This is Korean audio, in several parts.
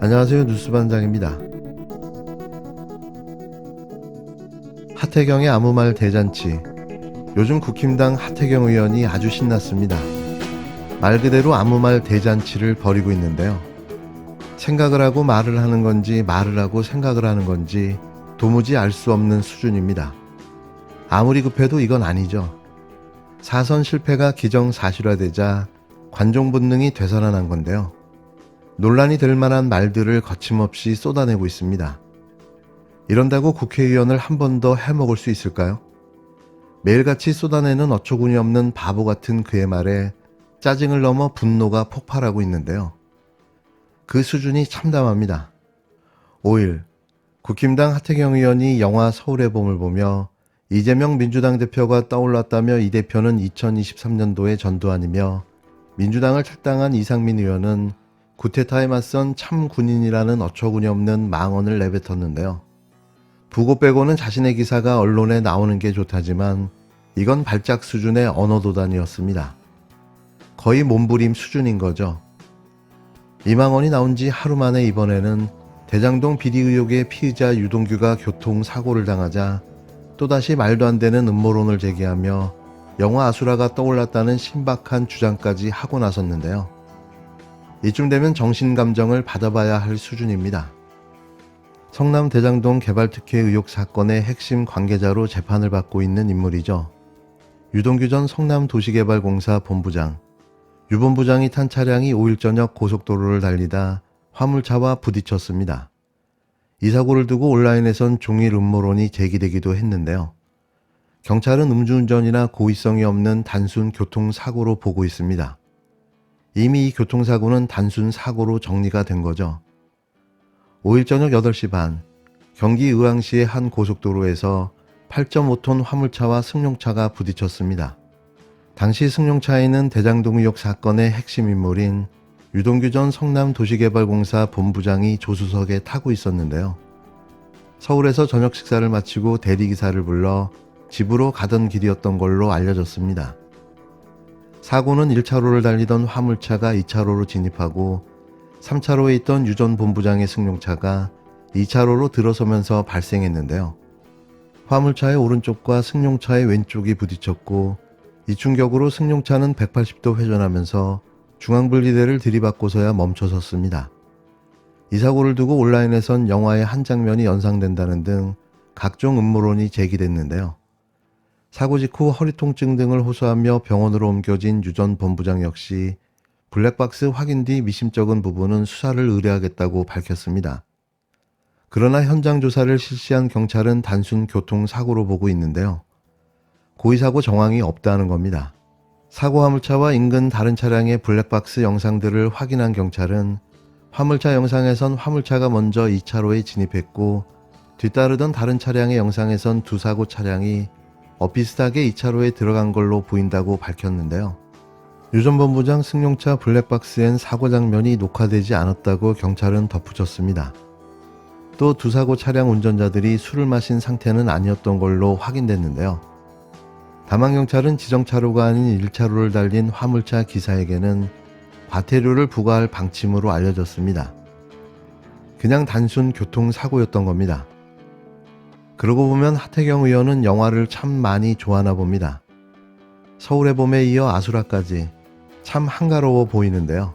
안녕하세요. 뉴스반장입니다. 하태경의 아무 말 대잔치. 요즘 국힘당 하태경 의원이 아주 신났습니다. 말 그대로 아무 말 대잔치를 벌이고 있는데요. 생각을 하고 말을 하는 건지 말을 하고 생각을 하는 건지 도무지 알 수 없는 수준입니다. 아무리 급해도 이건 아니죠. 사선 실패가 기정사실화되자 관종 본능이 되살아난 건데요. 논란이 될 만한 말들을 거침없이 쏟아내고 있습니다. 이런다고 국회의원을 한 번 더 해먹을 수 있을까요? 매일같이 쏟아내는 어처구니 없는 바보 같은 그의 말에 짜증을 넘어 분노가 폭발하고 있는데요. 그 수준이 참담합니다. 5일 국힘당 하태경 의원이 영화 서울의 봄을 보며 이재명 민주당 대표가 떠올랐다며 이 대표는 2023년도의 전두환이며 민주당을 탈당한 이상민 의원은 쿠데타에 맞선 참 군인이라는 어처구니 없는 망언을 내뱉었는데요. 부고 빼고는 자신의 기사가 언론에 나오는 게 좋다지만 이건 발작 수준의 언어도단이었습니다. 거의 몸부림 수준인 거죠. 이 망언이 나온 지 하루 만에 이번에는 대장동 비리 의혹의 피의자 유동규가 교통사고를 당하자 또다시 말도 안 되는 음모론을 제기하며 영화 아수라가 떠올랐다는 신박한 주장까지 하고 나섰는데요. 이쯤 되면 정신감정을 받아봐야 할 수준입니다. 성남 대장동 개발특혜 의혹 사건의 핵심 관계자로 재판을 받고 있는 인물이죠. 유동규 전 성남도시개발공사 본부장. 유 본부장이 탄 차량이 5일 저녁 고속도로를 달리다 화물차와 부딪혔습니다. 이 사고를 두고 온라인에선 종일 음모론이 제기되기도 했는데요. 경찰은 음주운전이나 고의성이 없는 단순 교통사고로 보고 있습니다. 이미 이 교통사고는 단순 사고로 정리가 된 거죠. 5일 저녁 8시 반, 경기 의왕시의 한 고속도로에서 8.5톤 화물차와 승용차가 부딪혔습니다. 당시 승용차에는 대장동 의혹 사건의 핵심 인물인 유동규 전 성남도시개발공사 본부장이 조수석에 타고 있었는데요. 서울에서 저녁 식사를 마치고 대리기사를 불러 집으로 가던 길이었던 걸로 알려졌습니다. 사고는 1차로를 달리던 화물차가 2차로로 진입하고 3차로에 있던 유 전 본부장의 승용차가 2차로로 들어서면서 발생했는데요. 화물차의 오른쪽과 승용차의 왼쪽이 부딪혔고 이 충격으로 승용차는 180도 회전하면서 중앙분리대를 들이받고서야 멈춰섰습니다. 이 사고를 두고 온라인에선 영화의 한 장면이 연상된다는 등 각종 음모론이 제기됐는데요. 사고 직후 허리 통증 등을 호소하며 병원으로 옮겨진 유 전 본부장 역시 블랙박스 확인 뒤 미심쩍은 부분은 수사를 의뢰하겠다고 밝혔습니다. 그러나 현장 조사를 실시한 경찰은 단순 교통사고로 보고 있는데요. 고의사고 정황이 없다는 겁니다. 사고 화물차와 인근 다른 차량의 블랙박스 영상들을 확인한 경찰은 화물차 영상에선 화물차가 먼저 2차로에 진입했고 뒤따르던 다른 차량의 영상에선 두 사고 차량이 비슷하게 2차로에 들어간 걸로 보인다고 밝혔는데요. 유 전 본부장 승용차 블랙박스엔 사고 장면이 녹화되지 않았다고 경찰은 덧붙였습니다. 또 두 사고 차량 운전자들이 술을 마신 상태는 아니었던 걸로 확인됐는데요. 다만 경찰은 지정차로가 아닌 1차로를 달린 화물차 기사에게는 과태료를 부과할 방침으로 알려졌습니다. 그냥 단순 교통사고였던 겁니다. 그러고 보면 하태경 의원은 영화를 참 많이 좋아하나 봅니다. 서울의 봄에 이어 아수라까지 참 한가로워 보이는데요.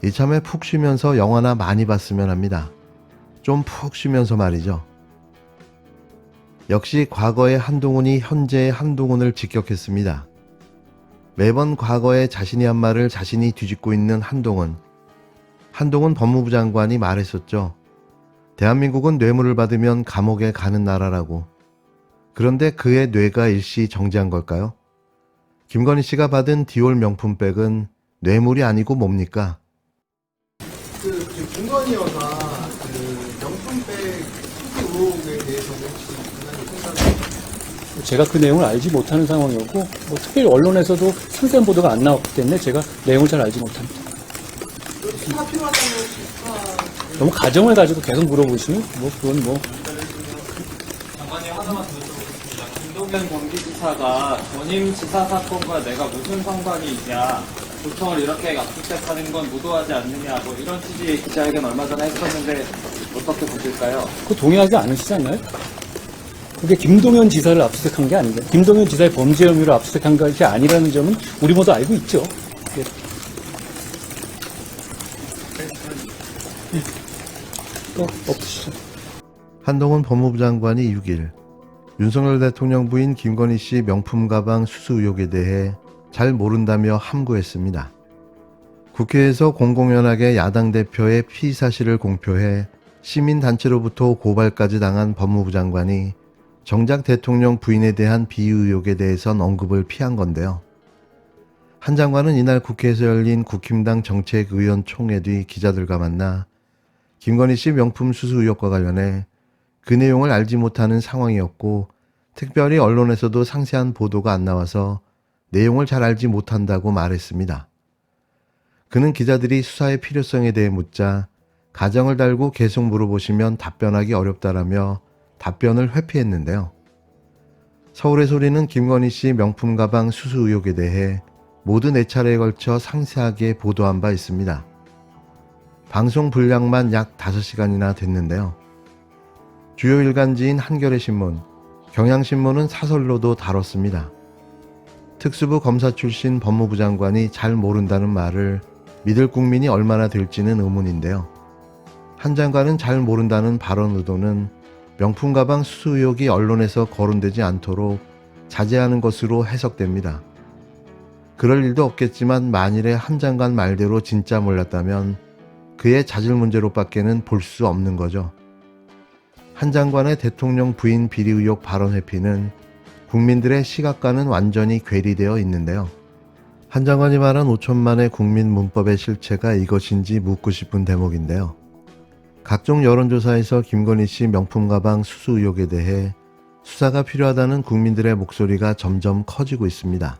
이참에 푹 쉬면서 영화나 많이 봤으면 합니다. 좀 푹 쉬면서 말이죠. 역시 과거의 한동훈이 현재의 한동훈을 직격했습니다. 매번 과거에 자신이 한 말을 자신이 뒤집고 있는 한동훈. 한동훈 법무부 장관이 말했었죠. 대한민국은 뇌물을 받으면 감옥에 가는 나라라고. 그런데 그의 뇌가 일시 정지한 걸까요? 김건희 씨가 받은 디올 명품백은 뇌물이 아니고 뭡니까? 김건희 여사 명품백 투기 의혹에 대해서는 혹시 제가 그 내용을 알지 못하는 상황이었고 특별히 언론에서도 상세한 보도가 안 나왔기 때문에 제가 내용을 잘 알지 못합니다. 수사가 필요하다면 수사... 너무 가정을 가지고 계속 물어보시면 그건 장관님 하나만 더 여쭤보겠습니다. 김동연 경기지사가 전임 지사 사건과 내가 무슨 상관이 있냐 구청을 이렇게 압수수색하는 건 무도하지 않느냐, 뭐 이런 취지의 기자회견 얼마 전에 했었는데 어떻게 보실까요? 그거 동의하지 않으시잖아요? 그게 김동연 지사를 압수수색한 게 아닌데, 김동연 지사의 범죄 혐의로 압수수색한 것이 아니라는 점은 우리 모두 알고 있죠. 예. 또 없으시죠? 한동훈 법무부 장관이 6일 윤석열 대통령 부인 김건희 씨 명품 가방 수수 의혹에 대해 잘 모른다며 함구했습니다. 국회에서 공공연하게 야당 대표의 피의 사실을 공표해 시민단체로부터 고발까지 당한 법무부 장관이 정작 대통령 부인에 대한 비의 의혹에 대해선 언급을 피한 건데요. 한 장관은 이날 국회에서 열린 국힘당 정책의원총회 뒤 기자들과 만나 김건희 씨 명품 수수 의혹과 관련해 그 내용을 알지 못하는 상황이었고 특별히 언론에서도 상세한 보도가 안 나와서 내용을 잘 알지 못한다고 말했습니다. 그는 기자들이 수사의 필요성에 대해 묻자 가정을 달고 계속 물어보시면 답변하기 어렵다라며 답변을 회피했는데요. 서울의 소리는 김건희 씨 명품 가방 수수 의혹에 대해 모두 4차례에 걸쳐 상세하게 보도한 바 있습니다. 방송 분량만 약 5시간이나 됐는데요. 주요 일간지인 한겨레 신문, 경향신문은 사설로도 다뤘습니다. 특수부 검사 출신 법무부 장관이 잘 모른다는 말을 믿을 국민이 얼마나 될지는 의문인데요. 한 장관은 잘 모른다는 발언 의도는 명품 가방 수수 의혹이 언론에서 거론되지 않도록 자제하는 것으로 해석됩니다. 그럴 일도 없겠지만 만일에 한 장관 말대로 진짜 몰랐다면 그의 자질 문제로밖에는 볼 수 없는 거죠. 한 장관의 대통령 부인 비리 의혹 발언 회피는 국민들의 시각과는 완전히 괴리되어 있는데요. 한 장관이 말한 5천만의 국민 문법의 실체가 이것인지 묻고 싶은 대목인데요. 각종 여론조사에서 김건희 씨 명품 가방 수수 의혹에 대해 수사가 필요하다는 국민들의 목소리가 점점 커지고 있습니다.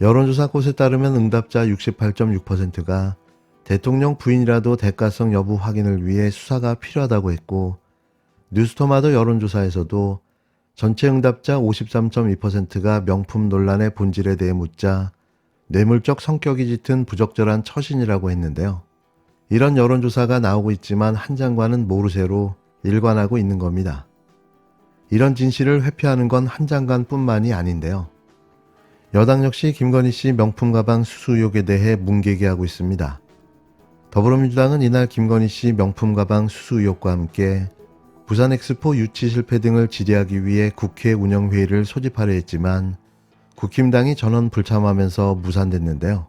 여론조사 곳에 따르면 응답자 68.6%가 대통령 부인이라도 대가성 여부 확인을 위해 수사가 필요하다고 했고, 뉴스토마토 여론조사에서도 전체 응답자 53.2%가 명품 논란의 본질에 대해 묻자 뇌물적 성격이 짙은 부적절한 처신이라고 했는데요. 이런 여론조사가 나오고 있지만 한 장관은 모르쇠로 일관하고 있는 겁니다. 이런 진실을 회피하는 건 한 장관뿐만이 아닌데요. 여당 역시 김건희 씨 명품 가방 수수 의혹에 대해 뭉개게 하고 있습니다. 더불어민주당은 이날 김건희 씨 명품 가방 수수 의혹과 함께 부산 엑스포 유치 실패 등을 질의하기 위해 국회 운영회의를 소집하려 했지만 국힘당이 전원 불참하면서 무산됐는데요.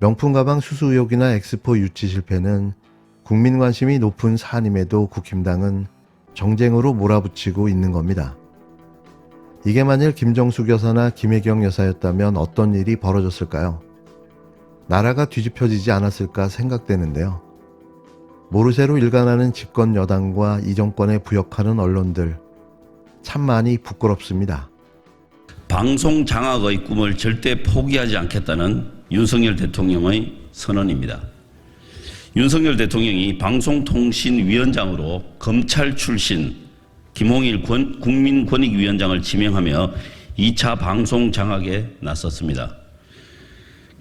명품 가방 수수 의혹이나 엑스포 유치 실패는 국민 관심이 높은 사안임에도 국힘당은 정쟁으로 몰아붙이고 있는 겁니다. 이게 만일 김정숙 여사나 김혜경 여사였다면 어떤 일이 벌어졌을까요? 나라가 뒤집혀지지 않았을까 생각되는데요. 모르쇠로 일관하는 집권 여당과 이 정권에 부역하는 언론들, 참 많이 부끄럽습니다. 방송 장악의 꿈을 절대 포기하지 않겠다는 윤석열 대통령의 선언입니다. 윤석열 대통령이 방송통신위원장으로 검찰 출신 김홍일 국민권익위원장을 지명하며 2차 방송 장악에 나섰습니다.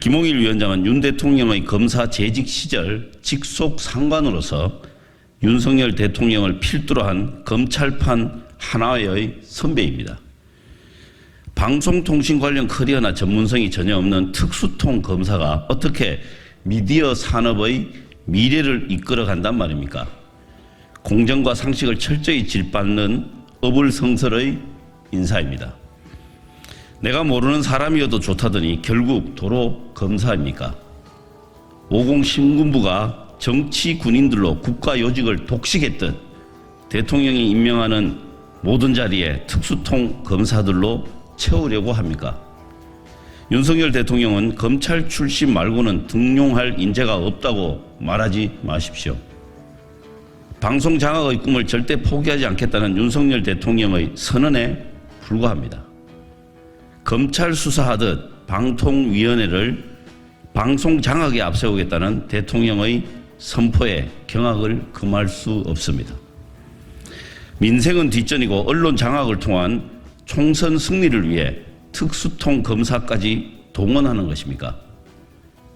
김홍일 위원장은 윤 대통령의 검사 재직 시절 직속 상관으로서 윤석열 대통령을 필두로 한 검찰판 하나의 선배입니다. 방송통신 관련 커리어나 전문성이 전혀 없는 특수통 검사가 어떻게 미디어 산업의 미래를 이끌어간단 말입니까? 공정과 상식을 철저히 질받는 어불성설의 인사입니다. 내가 모르는 사람이어도 좋다더니 결국 도로 검사입니까? 50 신군부가 정치 군인들로 국가 요직을 독식했듯 대통령이 임명하는 모든 자리에 특수통 검사들로 채우려고 합니까? 윤석열 대통령은 검찰 출신 말고는 등용할 인재가 없다고 말하지 마십시오. 방송 장악의 꿈을 절대 포기하지 않겠다는 윤석열 대통령의 선언에 불과합니다. 검찰 수사하듯 방통위원회를 방송 장악에 앞세우겠다는 대통령의 선포에 경악을 금할 수 없습니다. 민생은 뒷전이고 언론 장악을 통한 총선 승리를 위해 특수통 검사까지 동원하는 것입니까?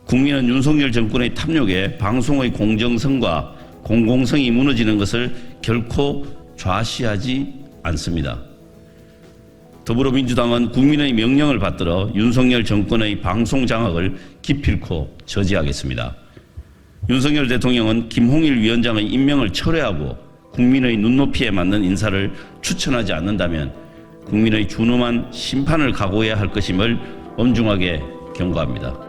국민은 윤석열 정권의 탐욕에 방송의 공정성과 공공성이 무너지는 것을 결코 좌시하지 않습니다. 더불어민주당은 국민의 명령을 받들어 윤석열 정권의 방송 장악을 기필코 저지하겠습니다. 윤석열 대통령은 김홍일 위원장의 임명을 철회하고 국민의 눈높이에 맞는 인사를 추천하지 않는다면 국민의 준엄한 심판을 각오해야 할 것임을 엄중하게 경고합니다.